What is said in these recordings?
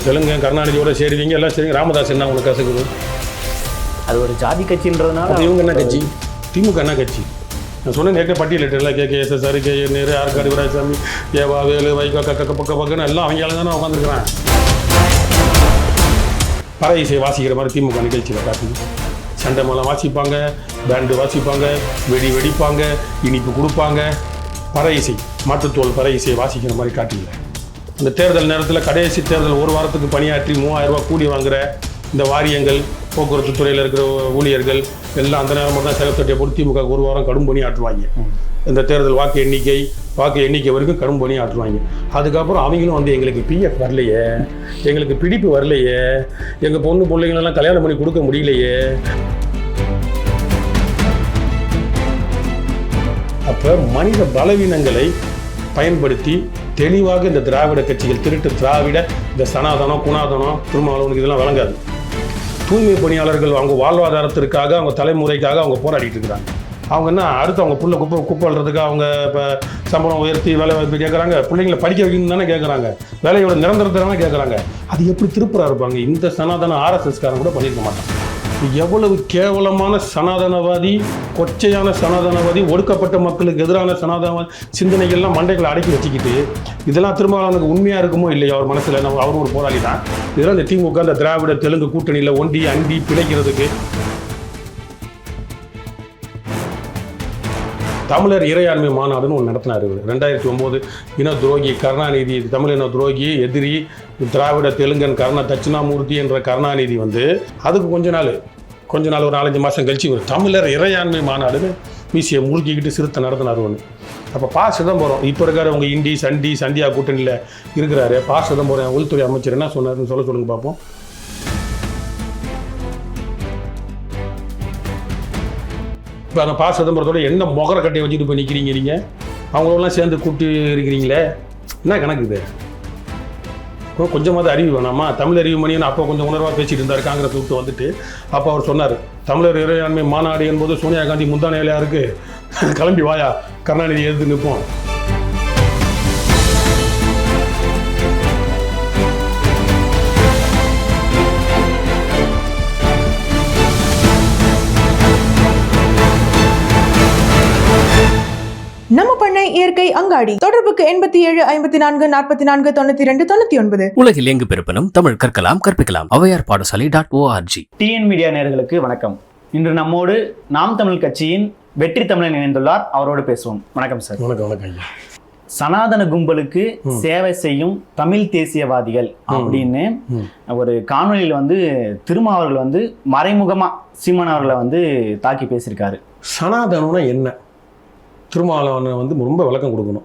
தெலுங்கு கருணாநிதியோட சேருவீங்க, எல்லாம் சரிங்க. ராமதாஸ் என்ன உங்களுக்கு கசக்குது? அது ஒரு ஜாதி கட்சின்றதுனால. இவங்க என்ன கட்சி? திமுக என்ன கட்சி? நான் சொன்னேன் நேற்று பட்டியலிட்டல KKSSR, நேரு, ஆற்காடு வீராசாமி, ஏவா, வேலு, வைகோ, பக்கன்னு எல்லாம் அவங்களால தானே உட்காந்துருக்குறான். பறை இசை வாசிக்கிற மாதிரி திமுக நிகழ்ச்சியில் காட்டுங்க. சண்டை மேளம் வாசிப்பாங்க, பேண்டு வாசிப்பாங்க, வெடிப்பாங்க, இனிப்பு கொடுப்பாங்க. பறை இசை, மாட்டுத்தோல் பறை இசையை வாசிக்கிற மாதிரி காட்டுங்க. இந்த தேர்தல் நேரத்தில் கடைசி தேர்தல் ஒரு வாரத்துக்கு பணியாற்றி 3000 ரூபா கூலி வாங்குகிற இந்த வாரியங்கள், போக்குவரத்து துறையில் இருக்கிற ஊழியர்கள் எல்லாம் அந்த நேரம் தான் செலத்தட்டியை போட்டு திமுக ஒரு வாரம் கடும் பணி ஆற்றுவாங்க. இந்த தேர்தல் வாக்கு எண்ணிக்கை வரைக்கும் கடும் பணி ஆற்றுவாங்க. அதுக்கப்புறம் அவங்களும் வந்து எங்களுக்கு PF வரலையே, எங்களுக்கு பிடிப்பு வரலையே, எங்கள் பொண்ணு பிள்ளைங்களெல்லாம் கல்யாணம் பண்ணி கொடுக்க முடியலையே. அப்போ மனித பலவீனங்களை பயன்படுத்தி தெளிவாக இந்த திராவிட கட்சிகள், திருட்டு திராவிட, இந்த சனாதனம், குணாதனம், திருமாவளவனுக்கு இதெல்லாம் வழங்காது. தூய்மை பணியாளர்கள் அவங்க வாழ்வாதாரத்திற்காக, அவங்க தலைமுறைக்காக அவங்க போராடிட்டு இருக்கிறாங்க. அவங்க என்ன அடுத்து அவங்க புள்ள குப்பை அள்ளுறதுக்கு அவங்க இப்போ சம்பளம் உயர்த்தி வேலை வாய்ப்பு கேட்குறாங்க, பிள்ளைங்களை படிக்க வைக்கணும்னு தானே கேட்குறாங்க, வேலையோட நிரந்தரத்தை தானே கேட்குறாங்க. அது எப்படி திருப்பராக இருப்பாங்க? இந்த சனாதன RSSகாரன் கூட பண்ணியிருக்க மாட்டாங்க. எவ்வளவு கேவலமான சனாதனவாதி, கொச்சையான சனாதனவாதி, ஒடுக்கப்பட்ட மக்களுக்கு எதிரான சனாதன சிந்தனைகள்லாம் மண்டைகளை அடக்கி வச்சுக்கிட்டு இதெல்லாம் திருமாவளவனுக்கு உண்மையாக இருக்குமோ இல்லையா அவர் மனசில்? அவரும் ஒரு போராளி தான். இதெல்லாம் இந்த திமுக, இந்த திராவிட தெலுங்கு கூட்டணியில் ஒண்டி அண்டி பிழைக்கிறதுக்கு. தமிழர் இறையாண்மை மாநாடுன்னு ஒன்று நடத்தினார் 2009. இன துரோகி கருணாநிதி, தமிழ் இன துரோகி, எதிரி, திராவிட தெலுங்கன் தட்சிணாமூர்த்தி என்ற கருணாநிதி வந்து அதுக்கு கொஞ்ச நாள் ஒரு 4-5 மாதம் கழிச்சு ஒரு தமிழர் இறையாண்மை மாநாடுன்னு மீசியை முழுக்கிக்கிட்டு சிறுத்தை நடத்தினார் ஒன்று. அப்போ சிதம்பரம் இப்போ இருக்காரு, அவங்க இண்டி சந்தியா கூட்டணியில் இருக்கிறாரு. சிதம்பரம் உள்துறை அமைச்சர் என்ன சொன்னார்னு சொல்லுங்க பார்ப்போம். இப்போ அந்த சிதம்பரத்தோட என்ன முகர கட்டையை வச்சுட்டு போய் நிற்கிறீங்க நீங்கள்? அவங்களெல்லாம் சேர்ந்து கூட்டி இருக்கிறீங்களே, என்ன கணக்கு இது? கொஞ்சமாவது அறிவு வேணாமா? தமிழ் அறிவு மணின்னு அப்போ கொஞ்சம் உணர்வாக பேசிட்டு இருந்தார் காங்கிரஸ் விட்டு வந்துட்டு. அப்போ அவர் சொன்னார், தமிழர் இறையாண்மை மாநாடு என்பது சோனியா காந்தி முந்தானையிலையா இருக்கு, கிளம்பி வாயா, கருணாநிதி எதிர்த்து நிற்போம். நம்ம பண்ணை இயற்கை அங்காடி. தொடர்புக்கு 87 54 44 92 99. உலகில் எங்கு பிறப்பினும் தமிழ் கற்கலாம், கற்பிக்கலாம். ஔவையார் பாடசாலை.org. TN மீடியா நேயர்களுக்கு வணக்கம். இன்று நம்மோடு நாம் தமிழ் கட்சியின் வெற்றி தமிழன் இணைந்துள்ளார். அவரோடு பேசுவோம். வணக்கம் சார். வணக்கம். சனாதன கும்பலுக்கு சேவை செய்யும் தமிழ் தேசியவாதிகள் அப்படின்னு ஒரு காணொலியில் வந்து திருமாவர்கள் வந்து மறைமுகமா சீமான் அவர்களை வந்து தாக்கி பேசியிருக்காரு. சனாதனம்னா என்ன? திருமாவளவன் வந்து ரொம்ப விளக்கம் கொடுக்கணும்.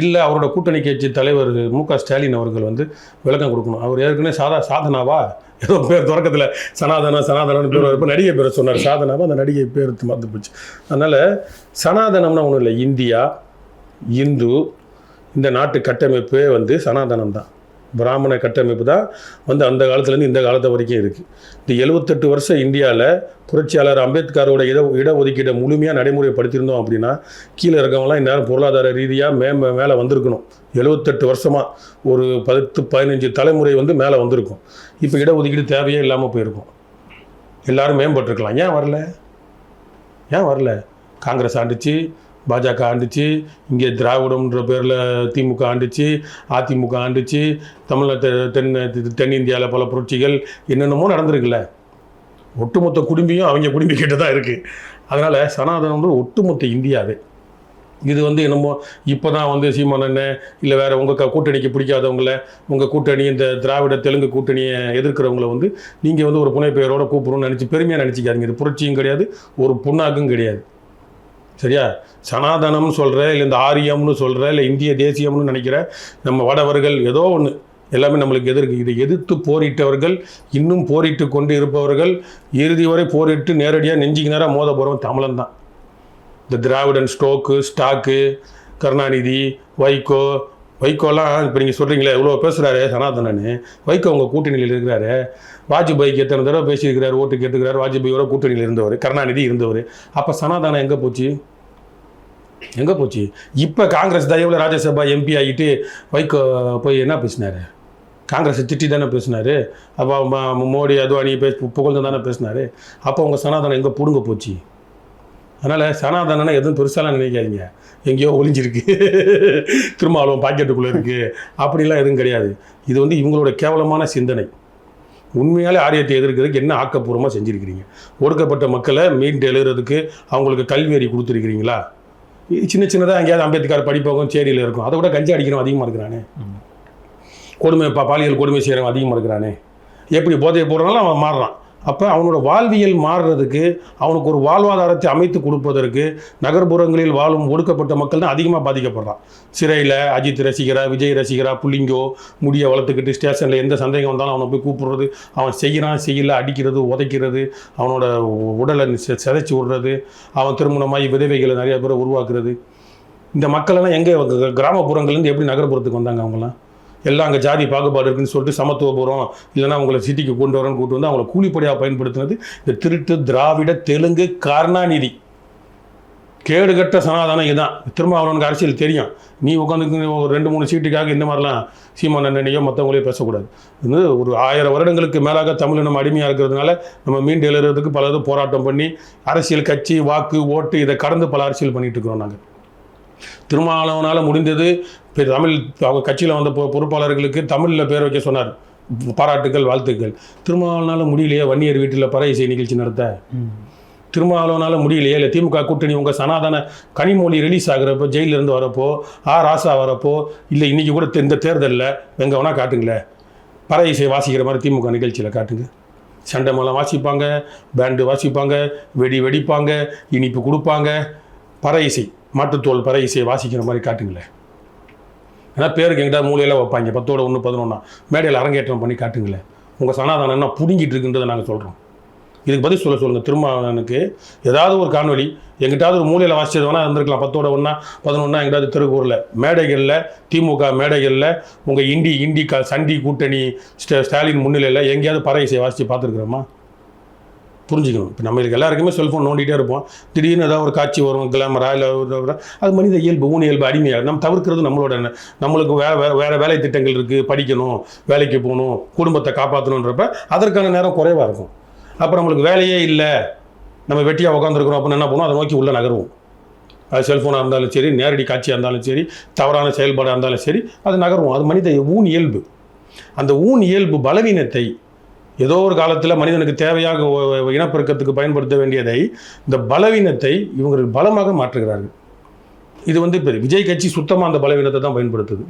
இல்லை அவரோட கூட்டணி கட்சி தலைவர் MK ஸ்டாலின் அவர்கள் வந்து விளக்கம் கொடுக்கணும். அவர் ஏற்கனவே சாதனாவா ஏதோ பேர் தொடக்கத்தில் சனாதனம்னு பேர் இப்போ நடிகை பேரை சொன்னார், சாதனாவா, அந்த நடிகை பேர் மறந்து போச்சு. அதனால் சனாதனம்னா ஒன்றும் இல்லை, இந்தியா, இந்து, இந்த நாட்டு கட்டமைப்பே வந்து சனாதனம் தான். பிராமண கட்டமைப்பு தான் வந்து அந்த காலத்துலேருந்து இந்த காலத்து வரைக்கும் இருக்குது. இந்த 78 வருஷம் இந்தியாவில் புரட்சியாளர் அம்பேத்கரோட இடஒதுக்கீடை முழுமையாக நடைமுறைப்படுத்தியிருந்தோம் அப்படின்னா கீழே இருக்கவங்களாம் இந்நேரம் பொருளாதார ரீதியாக மேலே வந்திருக்கணும். 78 வருஷமாக ஒரு 10-15 தலைமுறை வந்து மேலே வந்திருக்கும். இப்போ இடஒதுக்கீடு தேவையே இல்லாமல் போயிருக்கும். எல்லோரும் மேம்பட்டுருக்கலாம். ஏன் வரல? காங்கிரஸ் ஆண்டுச்சு, பாஜக ஆண்டுச்சு, இங்கே திராவிடம்ன்ற பேரில் திமுக ஆண்டுச்சு, அதிமுக ஆண்டுச்சு, தென்னிந்தியாவில் பல புரட்சிகள் என்னென்னமோ நடந்திருக்குல்ல. ஒட்டுமொத்த குடும்பியும் அவங்க குடும்பிக்கிட்ட தான் இருக்குது. அதனால் சனாதனம்ன்ற ஒட்டுமொத்த இந்தியாவே. இது வந்து என்னமோ இப்போ தான் வந்து சீமான் அண்ணன் இல்லை வேறு உங்கள் கூட்டணிக்கு பிடிக்காதவங்கள, உங்கள் கூட்டணி இந்த திராவிட தெலுங்கு கூட்டணியை எதிர்க்கிறவங்கள வந்து நீங்கள் வந்து ஒரு புனை பெயரோட கூப்பிடணும்னு நினச்சி பெருமையாக நினச்சிக்காதீங்க. இது புரட்சியும் கிடையாது, ஒரு புண்ணாக்கும் கிடையாது. சரியா? சனாதனம்னு சொல்கிற, இல்லை இந்த ஆரியம்னு சொல்கிற, இல்லை இந்திய தேசியம்னு நினைக்கிற நம்ம வடவர்கள் ஏதோ ஒன்று எல்லாமே நம்மளுக்கு எதிர்க்கு. இதை எதிர்த்து போரிட்டவர்கள், இன்னும் போரிட்டு கொண்டு இருப்பவர்கள், இறுதி வரை போரிட்டு நேரடியாக நெஞ்சுக்கு நேராக மோத போகிறவன் தமிழன் தான். இந்த திராவிடன் ஸ்டாக்கு கருணாநிதி, வைகோலாம் இப்போ நீங்கள் சொல்கிறீங்களே இவ்வளோ பேசுகிறாரு சனாதனன்னு. வைகோ உங்கள் கூட்டணியில் இருக்கிறாரு. வாஜ்பாய்க்கு எத்தனை தடவை பேசியிருக்கிறார், ஓட்டு கேட்டுக்கிறார். வாஜ்பாயோட கூட்டணியில் இருந்தவர், கருணாநிதி இருந்தவர். அப்போ சனாதனம் எங்கே போச்சு? இப்போ காங்கிரஸ் தயவில் ராஜ்யசபா MP ஆகிட்டு வைகோ போய் என்ன பேசினார்? காங்கிரஸை திட்டி தானே பேசினார். அப்போ மோடி அத்வானி புகழ்ந்து தானே பேசினார். அப்போ உங்கள் சனாதனம் எங்கே பிடுங்க போச்சு? அதனால் சனாதனம்னா எதுவும் பெருசாலாம் நினைக்காதீங்க, எங்கேயோ ஒளிஞ்சிருக்கு, திருமாவளவன் பாக்கெட்டுக்குள்ளே இருக்குது, அப்படிலாம் எதுவும் கிடையாது. இது வந்து இவங்களோட கேவலமான சிந்தனை. உண்மையாலே ஆரியத்தை எதிர்க்கிறதுக்கு என்ன ஆக்கப்பூர்வமாக செஞ்சுருக்கிறீங்க? ஒடுக்கப்பட்ட மக்களை மீண்டு எழுதுறதுக்கு அவங்களுக்கு கல்வி அறிவு கொடுத்துருக்கிறீங்களா? சின்ன சின்னதாக எங்கேயாவது அம்பேத்கர் படிப்பவங்க சேரியில் இருக்கும், அதை விட கஞ்சா அடிக்கிறவன் அதிகமாக இருக்கிறானே, கொடுமை பாலியல் கொடுமை செய்கிறவன் அதிகமாக இருக்கிறானே, எப்படி போதையை போடுறதுனால அவன் மாறுறான். அப்போ அவனோட வாழ்வியல் மாறுறதுக்கு, அவனுக்கு ஒரு வாழ்வாதாரத்தை அமைத்து கொடுப்பதற்கு நகர்ப்புறங்களில் வாழும் ஒடுக்கப்பட்ட மக்கள் தான் அதிகமாக பாதிக்கப்படுறான். சிறையில் அஜித் ரசிகரா, விஜய் ரசிகரா, புள்ளிங்கோ முடியை வளர்த்துக்கிட்டு ஸ்டேஷனில் எந்த சந்தேகம் வந்தாலும் அவனை போய் கூப்பிடுறது, அவன் செய்யல அடிக்கிறது, உதைக்கிறது, அவனோட உடலை சிதைச்சி விடுறது, அவன் திருமணமாகி விதவைகளை நிறைய பேரை உருவாக்குறது. இந்த மக்களெல்லாம் எங்கே கிராமப்புறங்கள்லேருந்து எப்படி நகர்ப்புறத்துக்கு வந்தாங்க? அவங்களாம் எல்லாம் அங்கே ஜாதி பாகுபாடு இருக்குன்னு சொல்லிட்டு சமத்துவபுரம் இல்லைன்னா அவங்களை சிட்டிக்கு கொண்டு வரேன்னு கூட்டு வந்து அவங்கள கூலிப்படியாக பயன்படுத்தினது இந்த திருட்டு திராவிட தெலுங்கு கருணாநிதி கேடுகட்ட சனாதானம். இதுதான் திருமாவளவனுக்கு அரசியல் தெரியும். நீ உட்காந்து ஒரு 2-3 சீட்டுக்காக இந்த மாதிரிலாம் சீமான் அண்ணனையோ மற்றவங்களையோ பேசக்கூடாது. இது ஒரு 1000 வருடங்களுக்கு மேலாக தமிழ் நம்ம அடிமையாக இருக்கிறதுனால நம்ம மீண்டு எழுதுறதுக்கு பல இது போராட்டம் பண்ணி அரசியல் கட்சி வாக்கு ஓட்டு இதை கடந்து பல அரசியல் பண்ணிட்டு இருக்கிறோம். நாங்கள் திருமாவளவனால் முடிந்தது தமிழ் அவங்க கட்சியில் வந்த பொறுப்பாளர்களுக்கு தமிழில் பேர் வைக்க சொன்னார், பாராட்டுக்கள் வாழ்த்துக்கள். திருமாவளவனால் முடியலையே வன்னியர் வீட்டில் பறை இசை நிகழ்ச்சி நடத்த, திருமாவளவனால் முடியலையே, இல்லை திமுக கூட்டணி உங்கள் சனாதன கனிமொழி ரிலீஸ் ஆகிறப்போ ஜெயிலிருந்து வரப்போ, ராசா வரப்போ, இல்லை இன்றைக்கி கூட இந்த தேர்தலில் எங்கே வேணால் காட்டுங்களேன், பறை இசை வாசிக்கிற மாதிரி திமுக நிகழ்ச்சியில் காட்டுங்க. சண்டை மேளம் வாசிப்பாங்க, பேண்டு வாசிப்பாங்க, வெடிப்பாங்க, இனிப்பு கொடுப்பாங்க, பறை இசை மாட்டுத்தோல் பறை இசையை வாசிக்கிற மாதிரி காட்டுங்களேன். ஏன்னா பேருக்கு எங்கிட்ட மூலையில் வைப்பாங்க 10ஓட 1 11 மேடையில் அரங்கேற்றம் பண்ணி காட்டுங்களேன். உங்கள் சனாதானம் என்ன பிடுங்கிட்டு இருக்குன்றதை நாங்கள் சொல்கிறோம். இதுக்கு பதில் சொல்லுங்கள். திருமாவளவனுக்கு ஏதாவது ஒரு காணொலி எங்கிட்டாவது ஒரு மூலையில் வாசிச்சது வேணால் இருந்திருக்கலாம். 10ஓட 1 11 எங்கிட்டாவது திருக்கூரில் மேடைகளில், திமுக மேடைகளில் உங்கள் இண்டி சண்டி கூட்டணி ஸ்டாலின் முன்னிலையில் எங்கேயாவது பறை இசையை வாசித்து பார்த்துருக்குறோமா? புரிஞ்சுக்கணும். இப்போ நம்மளுக்கு எல்லாருக்குமே செல்ஃபோன் நோண்டிகிட்டே இருப்போம். திடீர்னு ஏதாவது ஒரு காட்சி வரும், கிளாமரா இல்லை அது மனித இயல்பு, ஊன இயல்பு, அடிமையாக நம்ம தவிர்க்கிறது நம்மளோட. நம்மளுக்கு வேறு வேலை திட்டங்கள் இருக்குது, படிக்கணும், வேலைக்கு போகணும், குடும்பத்தை காப்பாற்றணுன்றப்ப அதற்கான நேரம் குறைவாக இருக்கும். அப்போ நம்மளுக்கு வேலையே இல்லை, நம்ம வெட்டியாக உட்காந்துருக்குறோம் அப்படின்னு என்ன பண்ணுவோம், அதை நோக்கி உள்ளே நகருவோம். அது செல்ஃபோனாக இருந்தாலும் சரி, நேரடி காட்சியாக இருந்தாலும் சரி, தவறான செயல்பாடாக இருந்தாலும் சரி, அது நகருவோம். அது மனித ஊன் இயல்பு. அந்த ஊன் இயல்பு பலவீனத்தை ஏதோ ஒரு காலத்தில் மனிதனுக்கு தேவையாக இனப்பெருக்கத்துக்கு பயன்படுத்த வேண்டியதை, இந்த பலவீனத்தை இவங்க பலமாக மாற்றுகிறார்கள். இது வந்து இப்போ விஜய் கட்சி சுத்தமாக அந்த பலவீனத்தை தான் பயன்படுத்துது.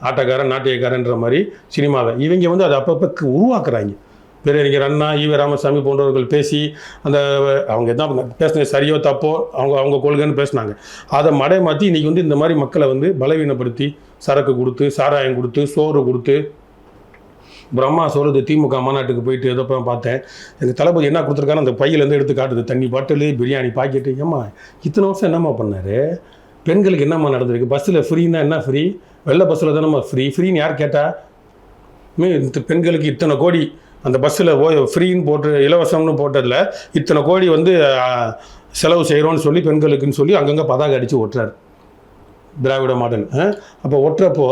ஆட்டக்காரன் நாட்டியக்காரன்ற மாதிரி சினிமாவை இவங்க வந்து அதை அப்பப்போ உருவாக்குறாங்க. பேரறிஞர் அண்ணா, ஈவே ராமசாமி போன்றவர்கள் பேசி அந்த அவங்க என்ன பேசுனது சரியோ தப்போ அவங்க கொள்கைன்னு பேசினாங்க. அதை மடை மாற்றி இன்றைக்கி வந்து இந்த மாதிரி மக்களை வந்து பலவீனப்படுத்தி சரக்கு கொடுத்து, சாராயம் கொடுத்து, சோறு கொடுத்து. பிரம்மா சொல்கிறது திமுக மாநாட்டுக்கு போயிட்டு ஏதோ பார்த்தேன், எங்கள் தளபதி என்ன கொடுத்துருக்காரு அந்த பையிலேருந்து எடுத்து காட்டுது, தண்ணி பாட்டில், பிரியாணி பாக்கெட்டு. ஏம்மா இத்தனை வருஷம் என்னம்மா பண்ணார்? பெண்களுக்கு என்னம்மா நடந்திருக்கு? பஸ்ஸில் ஃப்ரீன்னா என்ன ஃப்ரீ? வெள்ளை பஸ்ஸில் தானம்மா ஃப்ரீன்னு யார் கேட்டா? பெண்களுக்கு இத்தனை கோடி அந்த பஸ்ஸில் ஃப்ரீன்னு போட்டு இலவசம்னு போட்டதில் இத்தனை கோடி வந்து செலவு செய்கிறோன்னு சொல்லி பெண்களுக்குன்னு சொல்லி அங்கங்கே பதாகை அடித்து ஓட்டுறாரு திராவிட மாடல். அப்போ ஒட்டுறப்போ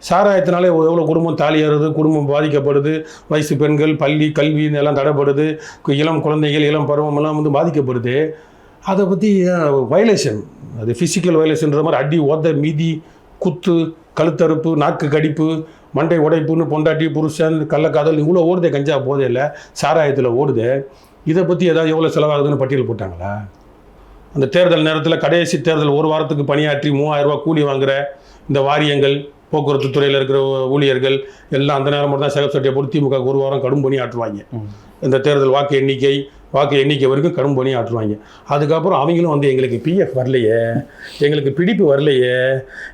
சாராயத்தினாலே எவ்வளோ குடும்பம் தாலியாகிறது, குடும்பம் பாதிக்கப்படுது, வயசு பெண்கள், பள்ளி கல்வி எல்லாம் தடைப்படுது, இளம் குழந்தைகள் இளம் பருவமெல்லாம் வந்து பாதிக்கப்படுது. அதை பற்றி வயலேஷன், அது ஃபிசிக்கல் வயலேஷன்ற மாதிரி அடி, ஓத, மீதி, குத்து, கழுத்தறுப்பு, நாக்கு கடிப்பு, மண்டை உடைப்புன்னு பொண்டாட்டி புருஷன் கள்ளக்காதல் இவ்வளோ ஓடுதே. கஞ்சா போதையில் சாராயத்தில் ஓடுது. இதை பற்றி ஏதாவது எவ்வளோ செலவாகுதுன்னு பட்டியல் போட்டாங்களா? அந்த தேர்தல் நேரத்தில் கடைசி தேர்தல் 1 வாரத்துக்கு பணியாற்றி 3000 ரூபா கூலி வாங்குகிற இந்த வாரியங்கள், போக்குவரத்து துறையில் இருக்கிற ஊழியர்கள் எல்லாம் அந்த நேரம் மட்டும் தான் சிகப்பு சட்டையை போட்டு திமுக 1 வாரம் கடும் பணி ஆற்றுவாங்க. இந்த தேர்தல் வாக்கு எண்ணிக்கை வரைக்கும் கடும் பணி ஆற்றுவாங்க. அதுக்கப்புறம் அவங்களும் வந்து எங்களுக்கு பிஎஃப் வரலையே, எங்களுக்கு பிடிப்பு வரலையே,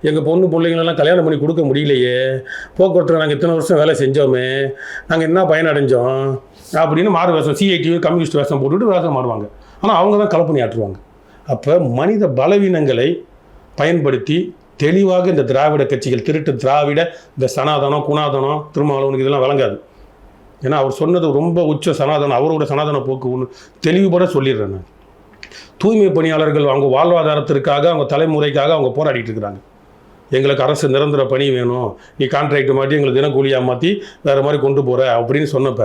எங்கள் பிள்ளைங்களெல்லாம் கல்யாணம் பண்ணி கொடுக்க முடியலையே, போக்குவரத்தில் நாங்கள் இத்தனை வருஷம் வேலை செஞ்சோமே, நாங்கள் என்ன பயனடைஞ்சோம் அப்படின்னு மாறு வேஷம், சிஐடி கம்யூனிஸ்ட் வேஷம் போட்டுவிட்டு வேஷம் ஆடுவாங்க. ஆனால் அவங்க தான் கலப்பணி ஆற்றுவாங்க. அப்போ மனித பலவீனங்களை பயன்படுத்தி தெளிவாக இந்த திராவிட கட்சிகள், திருட்டு திராவிட, இந்த சனாதனம், குணாதனம், திருமாவளவனுக்கு இதெல்லாம் வழங்காது. ஏன்னா அவர் சொன்னது ரொம்ப உச்ச சனாதனம், அவரோட சனாதன போக்கு ஒன்று தெளிவுபட சொல்லிடுறேன் நான். தூய்மை பணியாளர்கள் அவங்க வாழ்வாதாரத்திற்காக, அவங்க தலைமுறைக்காக அவங்க போராடிட்டு இருக்கிறாங்க. எங்களுக்கு அரசு நிரந்தர பணி வேணும், நீ கான்ட்ராக்ட் மாட்டி எங்களுக்கு தினக்கூலியாக மாற்றி வேறு மாதிரி கொண்டு போகிற அப்படின்னு சொன்னப்ப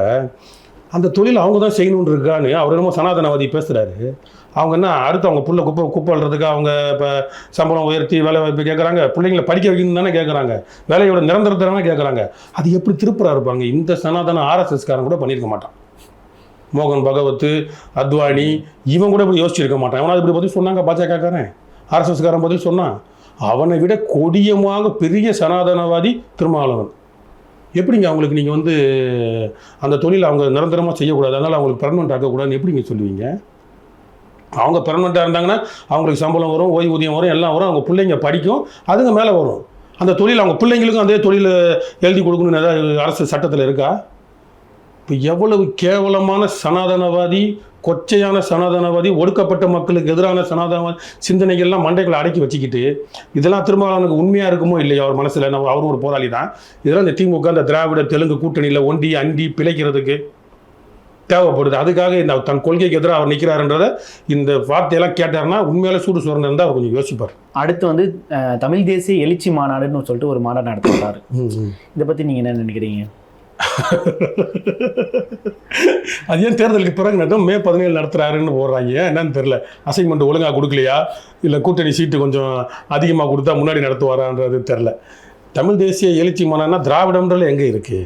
அந்த தொழில் அவங்க தான் செய்யணுன்னு இருக்கான்னு அவர் என்னமோ சனாதனவாதி பேசுகிறாரு. அவங்க என்ன அடுத்து அவங்க புள்ள குப்பை அள்ளுறதுக்கு அவங்க இப்போ சம்பளம் உயர்த்தி வேலை வாய்ப்பு கேட்குறாங்க, பிள்ளைங்களை படிக்க வைக்கணும்னு தானே கேட்குறாங்க, வேலையோட நிரந்தரத்தை தானே கேட்குறாங்க. அது எப்படி திருப்புறா இருப்பாங்க? இந்த சனாதன ஆர்எஸ்எஸ்காரன் கூட பண்ணியிருக்க மாட்டான். மோகன் பகவத், அத்வானி இவன் கூட இப்படி யோசிச்சிருக்க மாட்டான். அவனை இப்படி பதில் சொன்னாங்க பாஜகக்காரன், ஆர்எஸ்எஸ்காரன் பதில் சொன்னான். அவனை விட கொடியமாக பெரிய சனாதனவாதி திருமாவளவன். எப்படிங்க அவங்களுக்கு நீங்கள் வந்து அந்த தொழில் அவங்க நிரந்தரமாக செய்யக்கூடாது, அதனால் அவங்களுக்கு பெர்மனெண்ட் ஆக்கக்கூடாதுன்னு எப்படிங்க சொல்லுவீங்க? அவங்க பெர்மனெண்ட்டாக இருந்தாங்கன்னா அவங்களுக்கு சம்பளம் வரும், ஓய்வூதியம் வரும், எல்லாம் வரும், அவங்க பிள்ளைங்க படிக்கும், அதுங்க மேலே வரும். அந்த தொழில் அவங்க பிள்ளைங்களுக்கும் அதே தொழில் எழுதி கொடுக்கணும்னு ஏதாவது அரசு சட்டத்தில் இருக்கா? இப்போ எவ்வளவு கேவலமான சனாதனவாதி, கொச்சையான சனாதனவாதி, ஒடுக்கப்பட்ட மக்களுக்கு எதிரான சனாதனவாதி சிந்தனைகள்லாம் மண்டைகளை அடக்கி வச்சுக்கிட்டு இதெல்லாம் திருமாவளவனுக்கு உண்மையாக இருக்குமோ இல்லையா அவர் மனசில்? நம்ம அவரும் ஒரு போராளி தான். இதெல்லாம் இந்த திமுக அந்த திராவிட தெலுங்கு கூட்டணியில் ஒண்டி அண்டி பிழைக்கிறதுக்கு தேவைப்படுது. அதுக்காக இந்த தன் கொள்கைக்கு எதிராக அவர் நிற்கிறாருன்றத இந்த வார்த்தையெல்லாம் கேட்டார்னா உண்மையில சூடு சுரண்டு இருந்தால் அவர் கொஞ்சம் யோசிப்பார். அடுத்து வந்து தமிழ் தேசிய எழுச்சி மாநாடுன்னு சொல்லிட்டு ஒரு மாநாடு நடத்துகிறாரு. இதை பற்றி நீங்கள் என்ன நினைக்கிறீங்க? அது ஏன் தேர்தலுக்கு பிறகு நடத்தும் மே 17 நடத்துறாருன்னு போடுறாங்க, என்னன்னு தெரியல. அசைன்மெண்ட் ஒழுங்காக கொடுக்கலையா, இல்லை கூட்டணி சீட்டு கொஞ்சம் அதிகமாக கொடுத்தா முன்னாடி நடத்துவாரான்றது தெரில. தமிழ் தேசிய எழுச்சி மாநாடுனா திராவிடம்ன்றது எங்கே இருக்குது?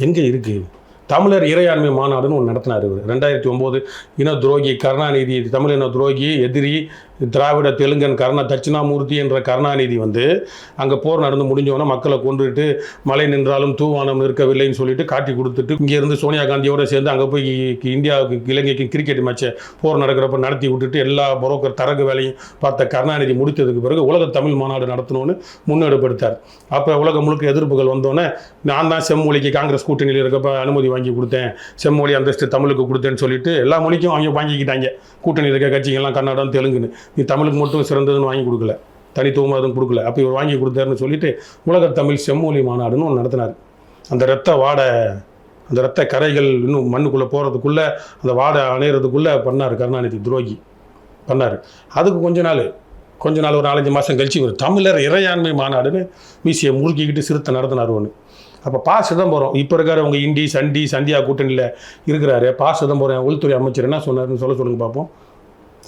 எங்கே இருக்குது? தமிழர் இறையாண்மை மாநாடுன்னு ஒன்று நடத்தினார் இவர் 2009. இன துரோகி கருணாநிதி, தமிழ் இன துரோகி எதிரி திராவிட தெலுங்கன் தட்சிணாமூர்த்தி என்ற கருணாநிதி வந்து அங்கே போர் நடந்து முடிஞ்சோன்னா மக்களை கொண்டுட்டு மழை நின்றாலும் தூவானம் நிற்கவில்லைன்னு சொல்லிட்டு காட்டி கொடுத்துட்டு இங்கேருந்து சோனியா காந்தியோடு சேர்ந்து அங்கே போய் இந்தியாவுக்கு இலங்கைக்கு கிரிக்கெட் மேட்சை போர் நடக்கிறப்ப நடத்தி விட்டுட்டு எல்லா புரோக்கர் தரகு வேலையும் பார்த்த கருணாநிதி முடித்ததுக்கு பிறகு உலக தமிழ் மாநாடு நடத்தணும்னு முன்னெடுப்படுத்தார். அப்போ உலகம் முழுக்க எதிர்ப்புகள் வந்தோன்னே நான் தான் செம்மொழிக்கு காங்கிரஸ் கூட்டணியில் இருக்கப்போ அனுமதி வாங்கி கொடுத்தேன், செம்மொழி அந்தஸ்து தமிழுக்கு கொடுத்தேன்னு சொல்லிட்டு எல்லா மொழிக்கும் அவங்க வாங்கிக்கிட்டாங்க. கூட்டணி இருக்க கட்சிகள்லாம் கன்னடம் தெலுங்குன்னு, நீ தமிழுக்கு மட்டும் சிறந்ததுன்னு வாங்கி கொடுக்கல, தனித்துவமாக அதுவும் கொடுக்கல. அப்போ இவர் வாங்கி கொடுத்தாருன்னு சொல்லிட்டு உலக தமிழ் செம்மொழி மாநாடுன்னு ஒன்று நடத்தினார். அந்த ரத்த வாடை, அந்த ரத்த கரைகள் இன்னும் மண்ணுக்குள்ளே போகிறதுக்குள்ளே, அந்த வாடை அணையிறதுக்குள்ளே பண்ணார் கருணாநிதி துரோகி பண்ணார். அதுக்கு கொஞ்ச நாள் ஒரு 4-5 மாதம் கழிச்சு ஒரு தமிழர் இறையாண்மை மாநாடுன்னு மீசியை முறுக்கிக்கிட்டு சிறுத்தை நடத்தினார் ஒன்று. அப்போ ப. சிதம்பரம் இப்போ இருக்கார், அவங்க இண்டி சண்டி சந்தியா கூட்டணியில் இருக்கிறாரு. ப. சிதம்பரம் உள்துறை அமைச்சர் என்ன சொன்னார்னு சொல்லுங்க பார்ப்போம்.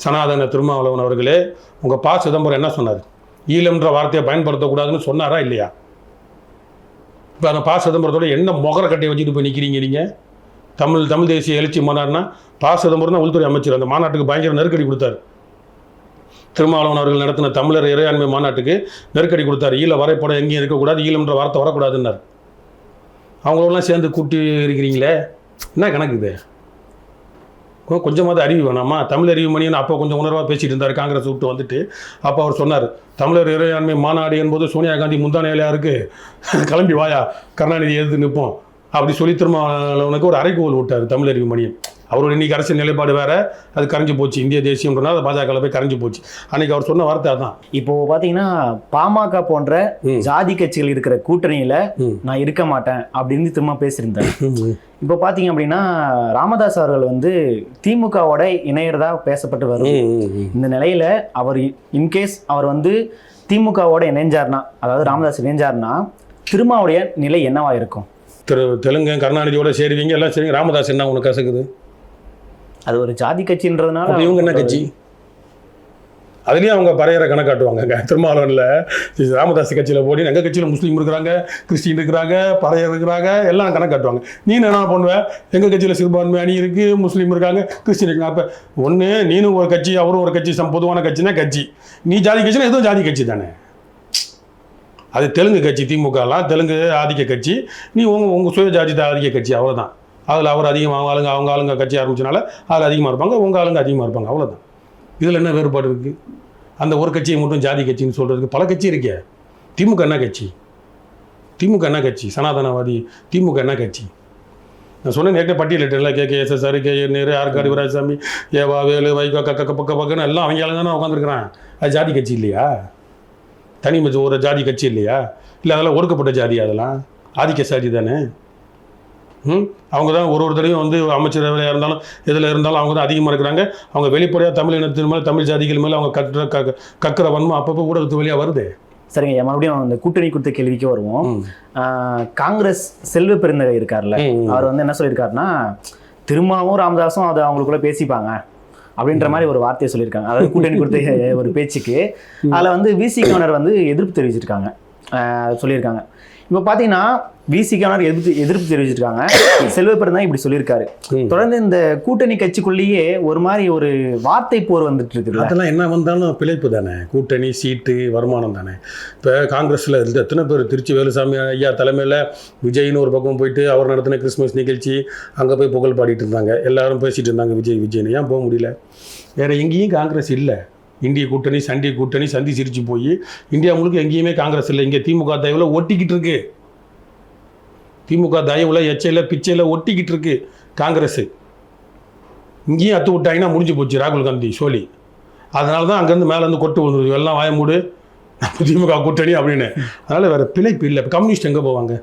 சனாதன திருமாவளவன் அவர்களே, உங்கள் ப. சிதம்பரம் என்ன சொன்னார்? ஈழம்ன்ற வார்த்தையை பயன்படுத்தக்கூடாதுன்னு சொன்னாரா இல்லையா? இப்போ அந்த ப. சிதம்பரத்தோட என்ன முகர கட்டையை வச்சுட்டு போய் நிற்கிறீங்க நீங்கள்? தமிழ் தேசிய எழுச்சி மாநாடுனா ப. சிதம்பரம் தான் உள்துறை அமைச்சர். அந்த மாநாட்டுக்கு பயங்கர நெருக்கடி கொடுத்தார். திருமாவளவன் அவர்கள் நடத்தின தமிழர் இறையாண்மை மாநாட்டுக்கு நெருக்கடி கொடுத்தார். ஈழ வரைபடம் எங்கேயும் இருக்கக்கூடாது, ஈழம்ன்ற வார்த்தை வரக்கூடாதுன்னார். அவங்களோடலாம் சேர்ந்து கூட்டி இருக்கிறீங்களே, என்ன கணக்கு இது? கொஞ்சமாவது அறிவு வேணாமா? தமிழ் அறிவு மணின்னு அப்போ கொஞ்சம் உணர்வாக பேசிகிட்டு இருந்தார் காங்கிரஸ் விட்டு வந்துட்டு. அப்போ அவர் சொன்னார், தமிழர் இறையாண்மை மாநாடு என்பது சோனியா காந்தி முந்தானையிலையா இருக்குது, கிளம்பி வாயா கருணாநிதி எதிர்த்து நிற்போம் அப்படி சொல்லி திருமாவளவனுக்கு ஒரு அறைகோல் விட்டார் தமிழ் அறிவு மணியம். அவரோட இன்னைக்கு அரசியல் நிலைப்பாடு வேற, அது கரைஞ்சு போச்சு. இந்திய தேசியம்ன்றனால அது பாஜக போய் கரைஞ்சு போச்சு. அன்னைக்கு அவர் சொன்ன வார்த்தை அதான். இப்போ பாத்தீங்கன்னா பாமக போன்ற ஜாதி கட்சிகள் இருக்கிற கூட்டணியில நான் இருக்க மாட்டேன் அப்படின்னு திரும்ப பேசியிருந்தார். இப்போ பாத்தீங்க அப்படின்னா ராமதாஸ் அவர்கள் வந்து திமுகவோட இணையறதா பேசப்பட்டு வரும். இந்த நிலையில அவர் இன்கேஸ் அவர் வந்து திமுகவோட இணைஞ்சார்னா, அதாவது ராமதாஸ் இணைஞ்சார்னா திருமாவுடைய நிலை என்னவா இருக்கும்? தெலுங்கு கருணாநிதியோட சேருவீங்க, எல்லாம் சரிங்க. ராமதாஸ் என்ன உனக்கு கசக்குது? அது ஒரு ஜாதி கட்சின்றதுனால இவங்க என்ன கட்சி? அதுலேயும் அவங்க பறையற கணக்காட்டுவாங்க. திருமாவளவனில் ராமதாஸ் கட்சியில் போடி எங்கள் கட்சியில் முஸ்லீம் இருக்கிறாங்க, கிறிஸ்டின் இருக்கிறாங்க, பறையர் இருக்கிறாங்க, எல்லாம் கணக்காட்டுவாங்க. நீ என்ன பண்ணுவேன்? எங்கள் கட்சியில் சிறுபான்மை அணி இருக்குது, முஸ்லீம் இருக்காங்க, கிறிஸ்டின் இருக்காங்க. அப்போ ஒன்று நீனும் ஒரு கட்சி, அவரும் ஒரு கட்சி, பொதுவான கட்சினா கட்சி. நீ ஜாதி கட்சினா எதுவும் ஜாதி கட்சி தானே. அது தெலுங்கு கட்சி, திமுகலாம் தெலுங்கு ஆதிக்க கட்சி. நீ உங்கள் சுய ஜாதி ஆதிக்க கட்சி, அவ்வளோதான். அதில் அவர் அதிகமாக அவங்க ஆளுங்க கட்சி ஆரம்பிச்சனால அதில் அதிகமாக இருப்பாங்க, உங்கள் ஆளுங்க அதிகமாக இருப்பாங்க, அவ்வளோதான். இதில் என்ன வேறுபாடு இருக்குது? அந்த ஒரு கட்சியை மட்டும் ஜாதி கட்சின்னு சொல்கிறதுக்கு பல கட்சி இருக்கே. திமுக என்ன கட்சி? திமுக என்ன கட்சி? சனாதனவாதி திமுக என்ன கட்சி? நான் சொன்னேன் நேற்று பட்டியலிட்டேன்ல, KKSSR, KN நேரு, ஆற்காடு வீராசாமி, ஏவா வேலு, வைகோ, பக்கன்னு எல்லாம் அவங்க ஆளுங்க தானே உட்காந்துருக்குறான். அது ஜாதி கட்சி இல்லையா? தனி ஒரு ஜாதி கட்சி இல்லையா? இல்லை அதெல்லாம் ஒடுக்கப்பட்ட ஜாதி, அதெல்லாம் ஆதிக்க சாதி தானே. அவங்க தான் ஒரு தடையும் வந்து அமைச்சரவையாக இருந்தாலும் இதில் இருந்தாலும் அவங்க தான் அதிகமாக இருக்கிறாங்க. அவங்க வெளிப்படையாக தமிழ் இனத்தின் மேலே தமிழ் ஜாதிகள் மேலே அவங்க கக்கிற வன்மம் அப்பப்போ ஊடகத்து வழியாக வருது. சரிங்க, மறுபடியும் அந்த கூட்டணி கொடுத்த கேள்விக்கு வருவோம். காங்கிரஸ் செல்வ பெருந்தகை இருக்கார்ல, அவர் வந்து என்ன சொல்லியிருக்காருன்னா, திருமாவும் ராமதாஸும் அதை அவங்களுக்குள்ள பேசிப்பாங்க அப்படின்ற மாதிரி ஒரு வார்த்தையை சொல்லியிருக்காங்க. அதாவது கூட்டணி கொடுத்த ஒரு பேச்சுக்கு அதில் வந்து விசிகவனர் வந்து எதிர்ப்பு தெரிவிச்சிருக்காங்க, சொல்லியிருக்காங்க. இப்போ பார்த்தீங்கன்னா விசிகவனர் எதிர்ப்பு தெரிவிச்சிருக்காங்க, செல்வ பெருந்தகை இப்படி சொல்லியிருக்காரு. தொடர்ந்து இந்த கூட்டணி கட்சிக்குள்ளேயே ஒரு மாதிரி ஒரு வார்த்தை போர் வந்துட்டு இருக்குது. அதெல்லாம் என்ன வந்தாலும் பிழைப்பு தானே, கூட்டணி சீட்டு வருமானம் தானே. இப்போ காங்கிரஸில் இருந்து எத்தனை பேர், திருச்சி வேலுசாமி ஐயா தலைமையில் விஜய்னு ஒரு பக்கம் போயிட்டு அவர் நடத்தின கிறிஸ்மஸ் நிகழ்ச்சி அங்கே போய் புகழ் பாடிட்டு இருந்தாங்க, எல்லாரும் பேசிகிட்டு இருந்தாங்க விஜய்னு. ஏன் போக முடியல? வேறு எங்கேயும் காங்கிரஸ் இல்லை. இந்திய கூட்டணி சண்டி கூட்டணி சந்தி சிரிச்சு போய் இந்தியா முழுக்க எங்கேயுமே காங்கிரஸ் இல்லை. இங்கே திமுக தயவில் ஒட்டிக்கிட்டு இருக்கு, திமுக தயவுல எச்சையில் பிச்சையில் ஒட்டிக்கிட்டு இருக்கு காங்கிரஸ். இங்கேயும் அத்து விட்டாங்கன்னா முடிஞ்சு போச்சு ராகுல் காந்தி சோழி. அதனால தான் அங்கேருந்து மேலேருந்து கொட்டு விழுந்துருது, எல்லாம் வாய மூடு திமுக கூட்டணி அப்படின்னு. அதனால் வேறு பிழைப்பு இல்லை. இப்போ கம்யூனிஸ்ட் எங்கே போவாங்க?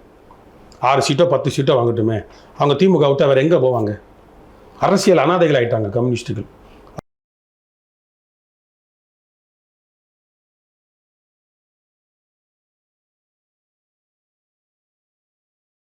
6 சீட்டோ 10 சீட்டோ வாங்கட்டுமே, அவங்க திமுக விட்டா வேறு எங்கே போவாங்க? அரசியல் அனாதைகள் ஆகிட்டாங்க கம்யூனிஸ்ட்டுகள்.